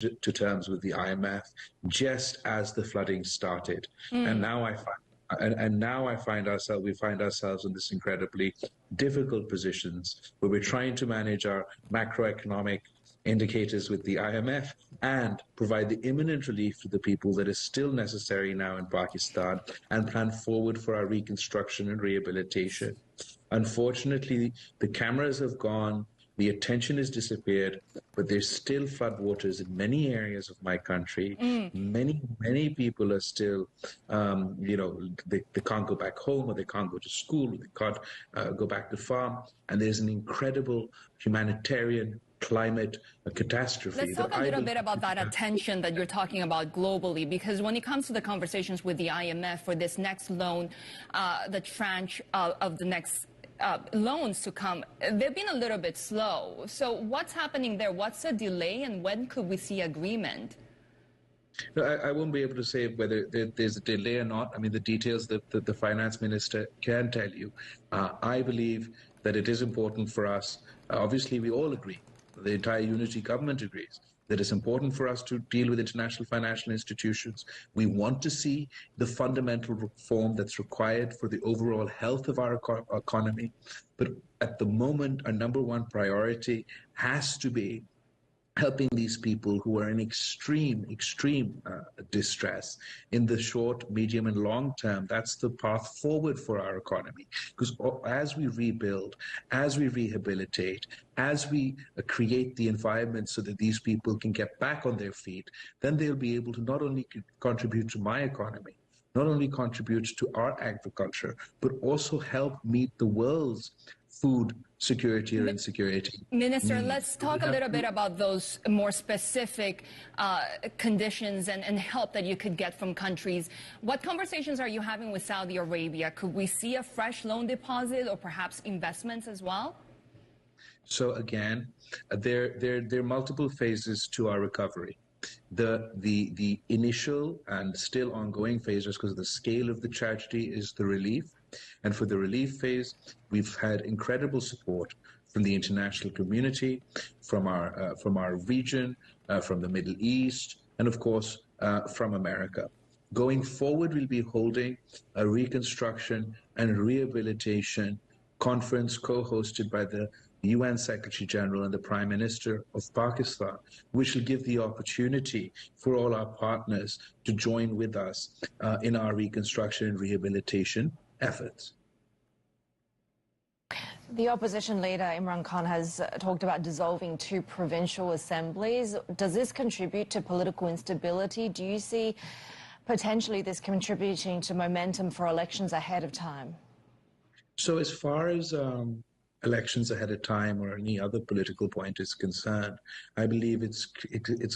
to terms with the IMF just as the flooding started. And now we find ourselves in this incredibly difficult positions where we're trying to manage our macroeconomic indicators with the IMF and provide the imminent relief to the people that is still necessary now in Pakistan and plan forward for our reconstruction and rehabilitation. Unfortunately, the cameras have gone, the attention has disappeared, but there's still floodwaters in many areas of my country. Many people are still, they can't go back home, or they can't go to school, or they can't go back to farm. And there's an incredible humanitarian climate catastrophe. Let's talk a little bit about that attention that you're talking about globally, because when it comes to the conversations with the IMF for this next loan, the tranche of the next loans to come, they've been a little bit slow. So what's happening there? What's the delay, and when could we see agreement? No, I won't be able to say whether there's a delay or not. I mean, the details that the finance minister can tell you. I believe that it is important for us. Obviously, we all agree. The entire unity government agrees that it's important for us to deal with international financial institutions. We want to see the fundamental reform that's required for the overall health of our economy. But at the moment, our number one priority has to be helping these people who are in extreme distress in the short, medium, and long term. That's the path forward for our economy. Because as we rebuild, as we rehabilitate, as we create the environment so that these people can get back on their feet, then they'll be able to not only contribute to my economy, not only contribute to our agriculture, but also help meet the world's food security or insecurity. Minister, let's talk a little bit about those more specific conditions and help that you could get from countries. What conversations are you having with Saudi Arabia? Could we see a fresh loan deposit or perhaps investments as well? So again, there are multiple phases to our recovery. The initial and still ongoing phases, because the scale of the tragedy, is the relief. And for the relief phase, we've had incredible support from the international community, from our region, from the Middle East, and of course, from America. Going forward, we'll be holding a reconstruction and rehabilitation conference co-hosted by the UN Secretary General and the Prime Minister of Pakistan, which will give the opportunity for all our partners to join with us in our reconstruction and rehabilitation efforts. The opposition leader, Imran Khan, has talked about dissolving 2 provincial assemblies. Does this contribute to political instability? Do you see potentially this contributing to momentum for elections ahead of time? So as far as elections ahead of time or any other political point is concerned, I believe it's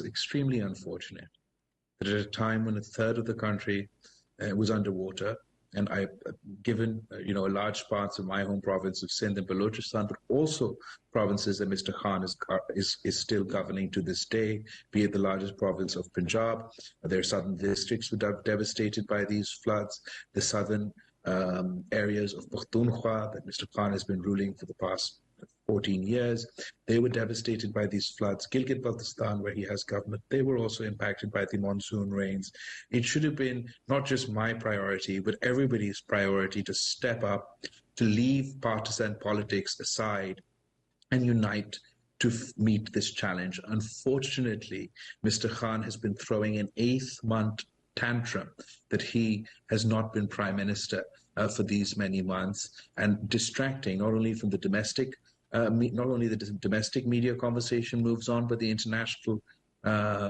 extremely unfortunate that at a time when a third of the country was underwater, and I've given, large parts of my home province of Sindh and Balochistan, but also provinces that Mr. Khan is still governing to this day, be it the largest province of Punjab. Their southern districts were devastated by these floods. The southern areas of Pakhtunkhwa that Mr. Khan has been ruling for the past 14 years, they were devastated by these floods. Gilgit-Baltistan, where he has government, they were also impacted by the monsoon rains. It should have been not just my priority, but everybody's priority to step up, to leave partisan politics aside and unite to meet this challenge. Unfortunately, Mr. Khan has been throwing an 8th-month tantrum that he has not been prime minister for these many months, and distracting not only from the domestic media conversation moves on, but the international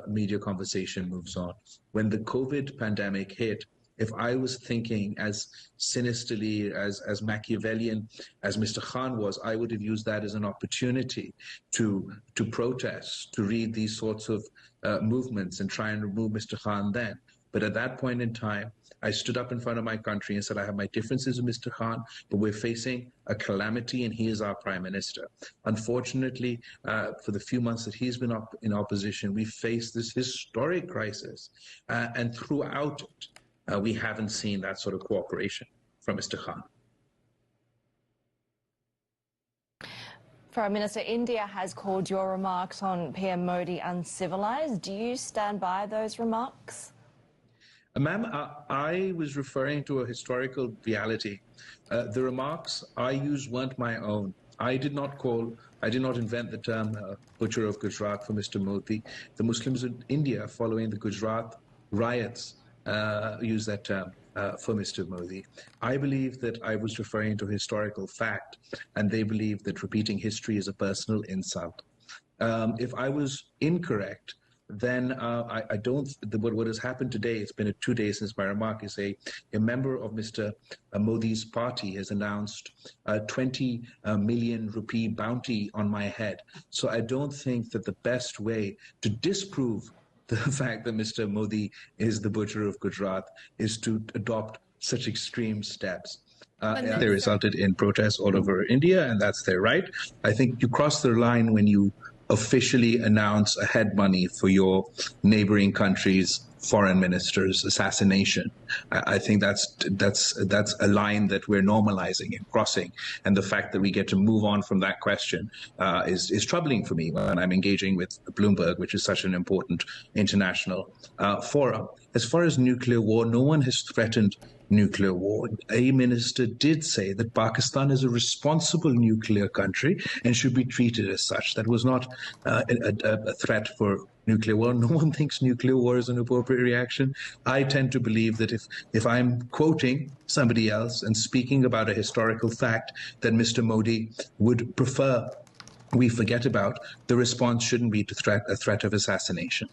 media conversation moves on. When the COVID pandemic hit, if I was thinking as sinisterly, as Machiavellian as Mr. Khan was, I would have used that as an opportunity to protest, to read these sorts of movements and try and remove Mr. Khan then. But at that point in time, I stood up in front of my country and said, I have my differences with Mr. Khan, but we're facing a calamity and he is our prime minister. Unfortunately, for the few months that he's been in opposition, we faced this historic crisis. And throughout it, we haven't seen that sort of cooperation from Mr. Khan. Foreign Minister, India has called your remarks on PM Modi uncivilized. Do you stand by those remarks? Ma'am, I was referring to a historical reality. The remarks I used weren't my own. I did not invent the term butcher of Gujarat for Mr. Modi. The Muslims in India following the Gujarat riots used that term for Mr. Modi. I believe that I was referring to historical fact, and they believe that repeating history is a personal insult. If I was incorrect, then I don't, what has happened today, it's been 2 days since my remark, is a member of Mr. Modi's party has announced a 20 million rupee bounty on my head. So I don't think that the best way to disprove the fact that Mr. Modi is the butcher of Gujarat is to adopt such extreme steps. They resulted in protests all over India, and that's their right. I think you cross the line when you officially announce a head money for your neighboring country's foreign minister's assassination. I think that's a line that we're normalizing and crossing, and the fact that we get to move on from that question is troubling for me when I'm engaging with Bloomberg, which is such an important international forum. As far as nuclear war, no one has threatened nuclear war. A minister did say that Pakistan is a responsible nuclear country and should be treated as such. That was not a threat for nuclear war. No one thinks nuclear war is an appropriate reaction. I tend to believe that if I'm quoting somebody else and speaking about a historical fact that Mr. Modi would prefer we forget about, the response shouldn't be a threat of assassination.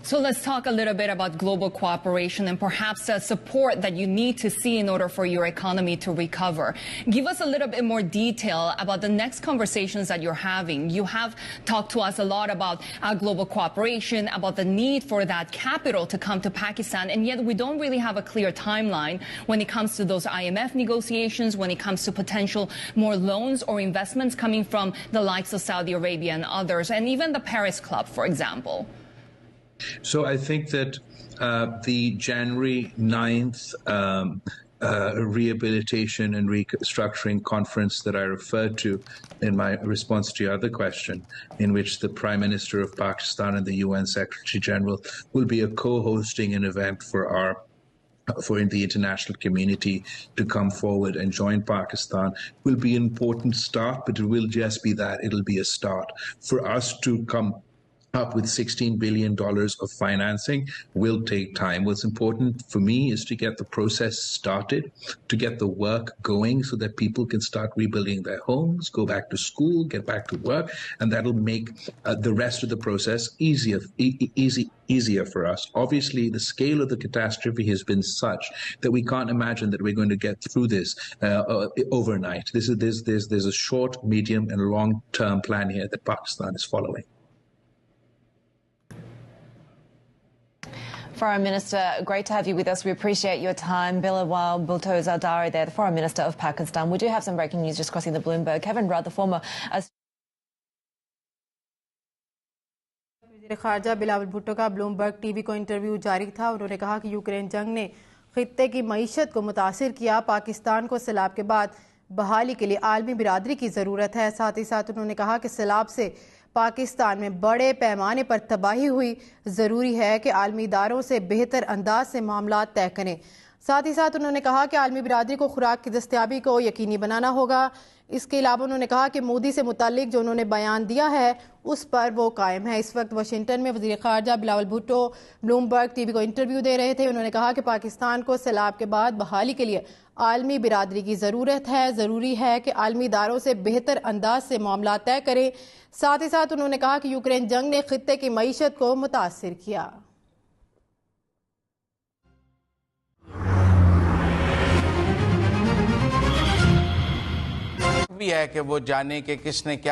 So let's talk a little bit about global cooperation and perhaps support that you need to see in order for your economy to recover. Give us a little bit more detail about the next conversations that you're having. You have talked to us a lot about global cooperation, about the need for that capital to come to Pakistan, and yet we don't really have a clear timeline when it comes to those IMF negotiations, when it comes to potential more loans or investments coming from the likes of Saudi Arabia and others, and even the Paris Club, for example. So I think that the January 9th rehabilitation and restructuring conference that I referred to in my response to your other question, in which the Prime Minister of Pakistan and the UN Secretary General will be a co-hosting an event for the international community to come forward and join Pakistan, will be an important start, but it will just be that. It'll be a start. For us to come up with $16 billion of financing will take time. What's important for me is to get the process started, to get the work going so that people can start rebuilding their homes, go back to school, get back to work, and that'll make the rest of the process easier for us. Obviously, the scale of the catastrophe has been such that we can't imagine that we're going to get through this overnight. There's a short, medium, and long-term plan here that Pakistan is following. Foreign Minister, great to have you with us. We appreciate your time. Balawl Bhutto Zardari there, the Foreign Minister of Pakistan. We do have some breaking news just crossing the Bloomberg. Kevin Rudd, the former... وزیرخارجہ بلاول بھٹو کا Bloomberg T V کو interview جاری تھا. انہوں نے کہا کہ Ukraine جنگ نے خطے کی معیشت کو متاثر کیا. پاکستان کو سیلاب کے بعد بحالی کے لیے عالمی برادری کی ضرورت ہے. ساتھ ہی ساتھ انہوں نے کہا کہ سیلاب سے پاکستان میں بڑے پیمانے پر تباہی ہوئی. ضروری ہے کہ عالمی اداروں سے بہتر انداز سے معاملات طے کریں. ساتھ ہی ساتھ انہوں نے کہا کہ عالمی برادری کو خوراک کی دستیابی کو یقینی بنانا ہوگا. اس کے علاوہ انہوں نے کہا کہ مودی سے متعلق جو انہوں نے بیان دیا ہے اس پر وہ قائم ہے. اس وقت واشنگٹن میں وزیر خارجہ Bilawal Bhutto Bloomberg T V کو انٹرویو دے رہے تھے. انہوں نے کہا کہ پاکستان کو سیلاب کے بعد بحالی کے لیے عالمی برادری کی ضرورت ہے. ضروری ہے کہ عالمی اداروں سے بہتر انداز سے معاملات طے کریں. ساتھ ہی ساتھ انہوں نے کہا کہ یوکرین جنگ نے خطے کی معیشت کو متاثر کیا. بھی ہے کہ وہ جانے کہ کس نے کیا